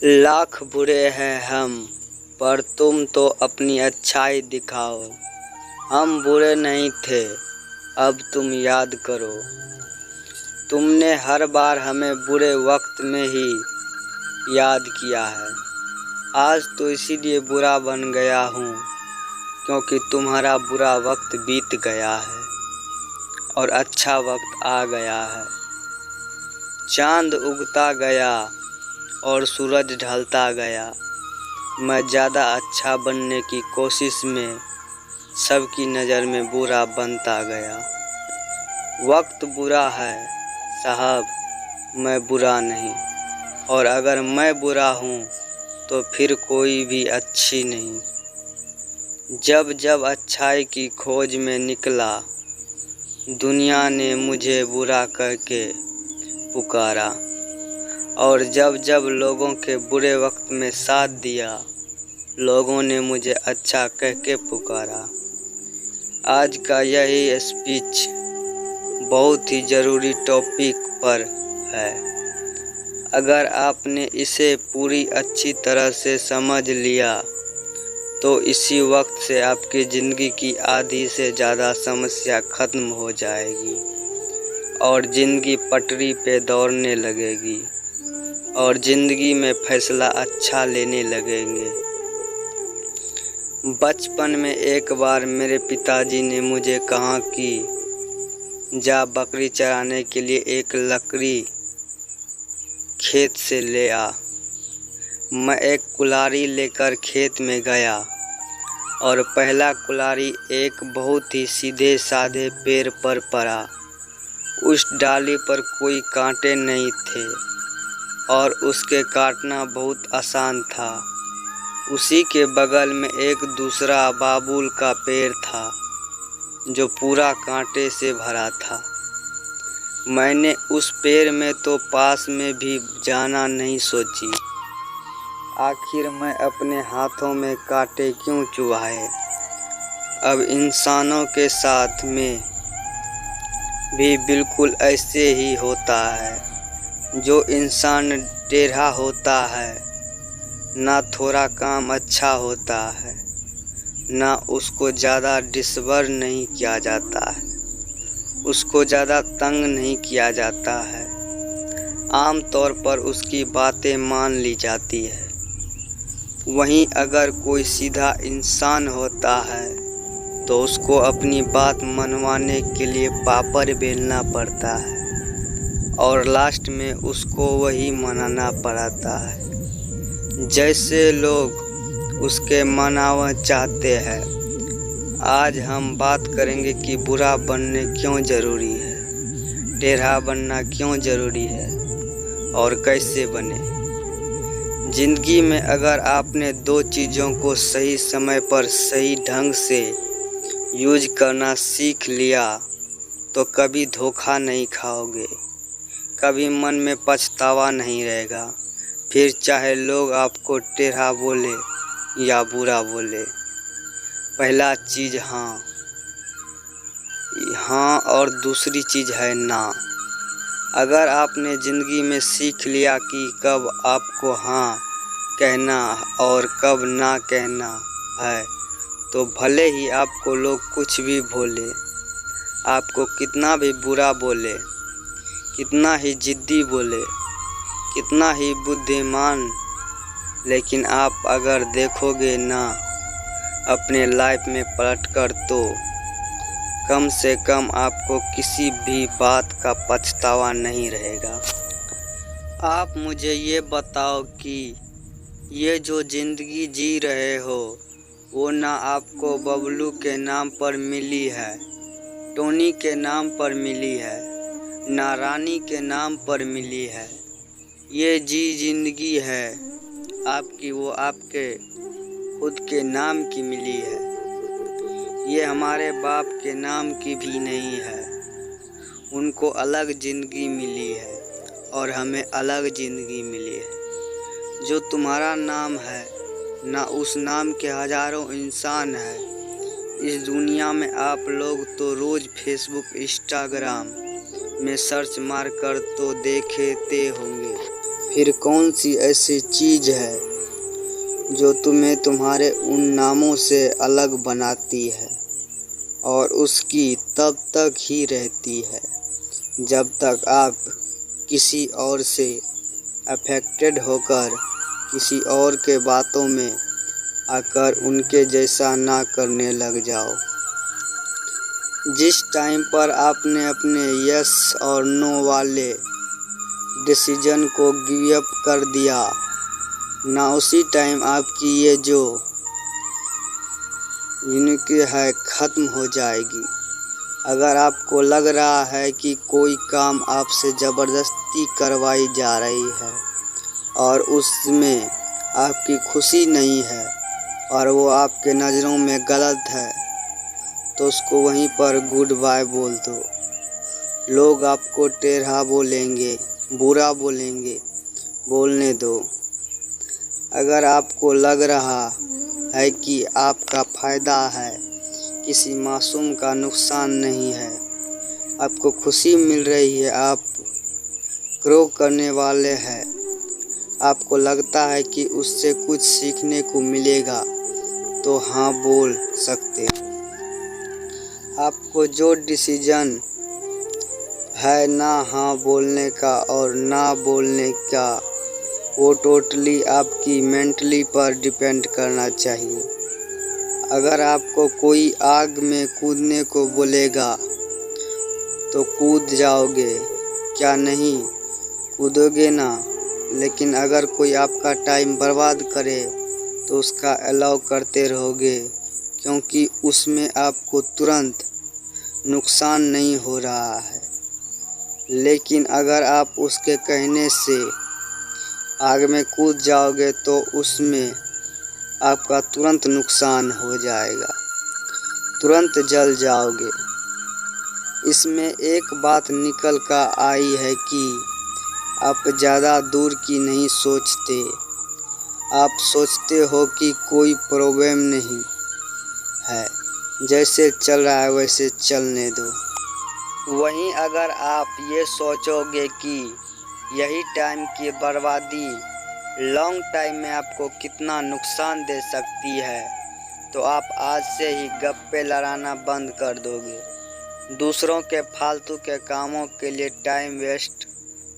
लाख बुरे हैं हम, पर तुम तो अपनी अच्छाई दिखाओ। हम बुरे नहीं थे, अब तुम याद करो। तुमने हर बार हमें बुरे वक्त में ही याद किया है। आज तो इसीलिए बुरा बन गया हूँ, क्योंकि तुम्हारा बुरा वक्त बीत गया है और अच्छा वक्त आ गया है। चांद उगता गया और सूरज ढलता गया। मैं ज़्यादा अच्छा बनने की कोशिश में सबकी नज़र में बुरा बनता गया। वक्त बुरा है साहब, मैं बुरा नहीं, और अगर मैं बुरा हूँ तो फिर कोई भी अच्छी नहीं। जब जब अच्छाई की खोज में निकला, दुनिया ने मुझे बुरा करके पुकारा, और जब जब लोगों के बुरे वक्त में साथ दिया, लोगों ने मुझे अच्छा कह के पुकारा। आज का यही स्पीच बहुत ही ज़रूरी टॉपिक पर है। अगर आपने इसे पूरी अच्छी तरह से समझ लिया तो इसी वक्त से आपकी ज़िंदगी की आधी से ज़्यादा समस्या ख़त्म हो जाएगी और ज़िंदगी पटरी पे दौड़ने लगेगी और ज़िंदगी में फैसला अच्छा लेने लगेंगे। बचपन में एक बार मेरे पिताजी ने मुझे कहा कि जा बकरी चराने के लिए एक लकड़ी खेत से ले आ। मैं एक कुल्हाड़ी लेकर खेत में गया और पहला कुल्हाड़ी एक बहुत ही सीधे साधे पेड़ पर पड़ा। उस डाली पर कोई कांटे नहीं थे और उसके काटना बहुत आसान था। उसी के बगल में एक दूसरा बाबुल का पेड़ था जो पूरा कांटे से भरा था। मैंने उस पेड़ में तो पास में भी जाना नहीं सोची। आखिर मैं अपने हाथों में कांटे क्यों चुभाए। अब इंसानों के साथ में भी बिल्कुल ऐसे ही होता है। जो इंसान टेढ़ा होता है, ना थोड़ा काम अच्छा होता है, ना उसको ज़्यादा डिसवर नहीं किया जाता है, उसको ज़्यादा तंग नहीं किया जाता है। आम तौर पर उसकी बातें मान ली जाती है। वहीं अगर कोई सीधा इंसान होता है तो उसको अपनी बात मनवाने के लिए पापड़ बेलना पड़ता है और लास्ट में उसको वही मनाना पड़ता है जैसे लोग उसके मनावा चाहते हैं। आज हम बात करेंगे कि बुरा बनने क्यों ज़रूरी है, टेढ़ा बनना क्यों ज़रूरी है और कैसे बने। ज़िंदगी में अगर आपने दो चीज़ों को सही समय पर सही ढंग से यूज करना सीख लिया तो कभी धोखा नहीं खाओगे, कभी मन में पछतावा नहीं रहेगा। फिर चाहे लोग आपको टेढ़ा बोले या बुरा बोले। पहला चीज़ हाँ और दूसरी चीज़ है ना। अगर आपने ज़िंदगी में सीख लिया कि कब आपको हाँ कहना और कब ना कहना है, तो भले ही आपको लोग कुछ भी बोले, आपको कितना भी बुरा बोले, कितना ही जिद्दी बोले, कितना ही बुद्धिमान, लेकिन आप अगर देखोगे ना अपने लाइफ में पलटकर तो कम से कम आपको किसी भी बात का पछतावा नहीं रहेगा। आप मुझे ये बताओ कि ये जो ज़िंदगी जी रहे हो वो ना आपको बबलू के नाम पर मिली है, टोनी के नाम पर मिली है, ना रानी के नाम पर मिली है। ये ज़िंदगी है आपकी, वो आपके खुद के नाम की मिली है। ये हमारे बाप के नाम की भी नहीं है। उनको अलग ज़िंदगी मिली है और हमें अलग ज़िंदगी मिली है। जो तुम्हारा नाम है ना उस नाम के हज़ारों इंसान हैं इस दुनिया में। आप लोग तो रोज़ फेसबुक इंस्टाग्राम में सर्च मार कर तो देखते होंगे फिर कौन सी ऐसी चीज़ है जो तुम्हें तुम्हारे उन नामों से अलग बनाती है और उसकी तब तक ही रहती है जब तक आप किसी और से अफेक्टेड होकर किसी और के बातों में आकर उनके जैसा ना करने लग जाओ। जिस टाइम पर आपने अपने यस और नो वाले डिसीजन को गिव अप कर दिया ना, उसी टाइम आपकी ये जो यूनिटी है ख़त्म हो जाएगी। अगर आपको लग रहा है कि कोई काम आपसे ज़बरदस्ती करवाई जा रही है और उसमें आपकी खुशी नहीं है और वो आपके नज़रों में गलत है, तो उसको वहीं पर गुड बाय बोल दो। लोग आपको टेढ़ा बोलेंगे, बुरा बोलेंगे, बोलने दो। अगर आपको लग रहा है कि आपका फ़ायदा है, किसी मासूम का नुकसान नहीं है, आपको खुशी मिल रही है, आप ग्रो करने वाले हैं, आपको लगता है कि उससे कुछ सीखने को मिलेगा, तो हाँ बोल सकते हो। आपको जो डिसीजन है ना हाँ बोलने का और ना बोलने का, वो टोटली आपकी मेंटली पर डिपेंड करना चाहिए। अगर आपको कोई आग में कूदने को बोलेगा तो कूद जाओगे, क्या नहीं कूदोगे ना? लेकिन अगर कोई आपका टाइम बर्बाद करे तो उसका अलाउ करते रहोगे, क्योंकि उसमें आपको तुरंत नुकसान नहीं हो रहा है। लेकिन अगर आप उसके कहने से आग में कूद जाओगे तो उसमें आपका तुरंत नुकसान हो जाएगा, तुरंत जल जाओगे। इसमें एक बात निकल कर आई है कि आप ज़्यादा दूर की नहीं सोचते। आप सोचते हो कि कोई प्रॉब्लम नहीं है, जैसे चल रहा है वैसे चलने दो। वहीं अगर आप ये सोचोगे कि यही टाइम की बर्बादी लॉन्ग टाइम में आपको कितना नुकसान दे सकती है, तो आप आज से ही गप्पे लड़ाना बंद कर दोगे। दूसरों के फालतू के कामों के लिए टाइम वेस्ट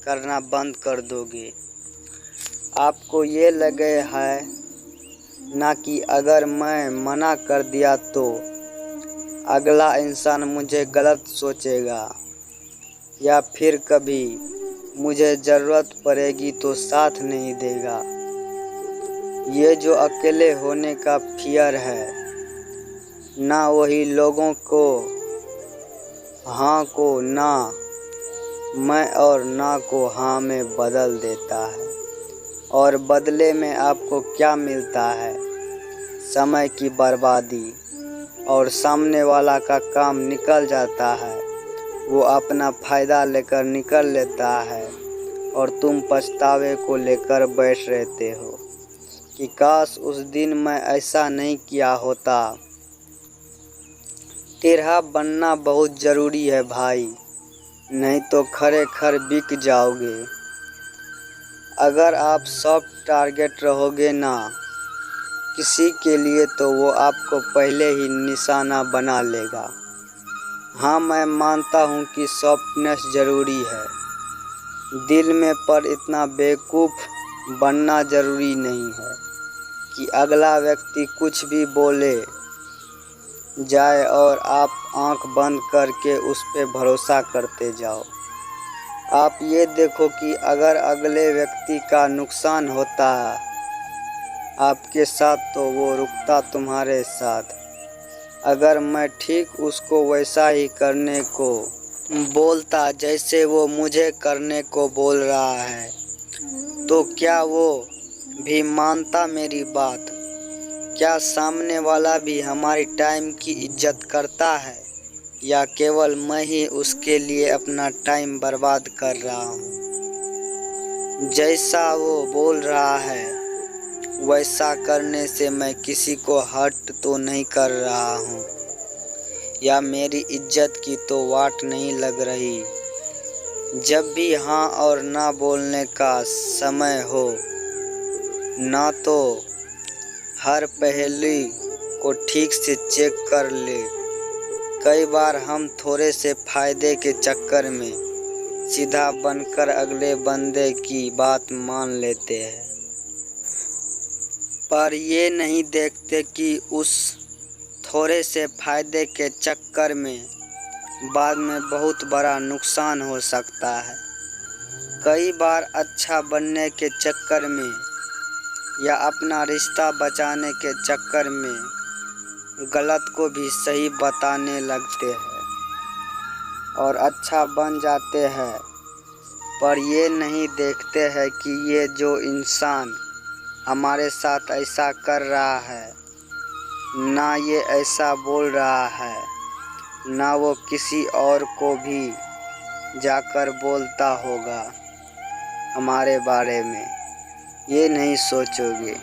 करना बंद कर दोगे। आपको ये लगे है ना कि अगर मैं मना कर दिया तो अगला इंसान मुझे गलत सोचेगा, या फिर कभी मुझे ज़रूरत पड़ेगी तो साथ नहीं देगा। ये जो अकेले होने का फियर है ना, वही लोगों को हाँ को ना मैं और ना को हाँ में बदल देता है। और बदले में आपको क्या मिलता है? समय की बर्बादी, और सामने वाला का काम निकल जाता है, वो अपना फ़ायदा लेकर निकल लेता है और तुम पछतावे को लेकर बैठ रहते हो कि काश उस दिन मैं ऐसा नहीं किया होता। टेढ़ा बनना बहुत ज़रूरी है भाई, नहीं तो खरे खर बिक जाओगे। अगर आप सॉफ्ट टारगेट रहोगे ना किसी के लिए, तो वो आपको पहले ही निशाना बना लेगा। हाँ, मैं मानता हूँ कि सॉफ्टनेस ज़रूरी है दिल में, पर इतना बेवकूफ़ बनना ज़रूरी नहीं है कि अगला व्यक्ति कुछ भी बोले जाए और आप आंख बंद करके उस पर भरोसा करते जाओ। आप ये देखो कि अगर अगले व्यक्ति का नुकसान होता आपके साथ, तो वो रुकता तुम्हारे साथ। अगर मैं ठीक उसको वैसा ही करने को बोलता जैसे वो मुझे करने को बोल रहा है, तो क्या वो भी मानता मेरी बात? क्या सामने वाला भी हमारी टाइम की इज्जत करता है, या केवल मैं ही उसके लिए अपना टाइम बर्बाद कर रहा हूँ? जैसा वो बोल रहा है वैसा करने से मैं किसी को हर्ट तो नहीं कर रहा हूँ, या मेरी इज्जत की तो वाट नहीं लग रही। जब भी हाँ और ना बोलने का समय हो, ना तो हर पहेली को ठीक से चेक कर ले। कई बार हम थोड़े से फायदे के चक्कर में सीधा बनकर अगले बंदे की बात मान लेते हैं, पर ये नहीं देखते कि उस थोड़े से फायदे के चक्कर में बाद में बहुत बड़ा नुकसान हो सकता है। कई बार अच्छा बनने के चक्कर में या अपना रिश्ता बचाने के चक्कर में गलत को भी सही बताने लगते हैं और अच्छा बन जाते हैं, पर ये नहीं देखते हैं कि ये जो इंसान हमारे साथ ऐसा कर रहा है, ना ये ऐसा बोल रहा है, ना वो किसी और को भी जाकर बोलता होगा हमारे बारे में, ये नहीं सोचोगे।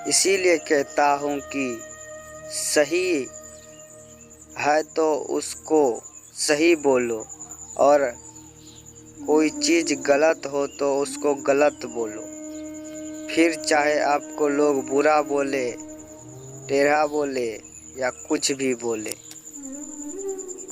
इसीलिए कहता हूँ कि सही है तो उसको सही बोलो, और कोई चीज़ गलत हो तो उसको गलत बोलो। फिर चाहे आपको लोग बुरा बोले, टेढ़ा बोले या कुछ भी बोले।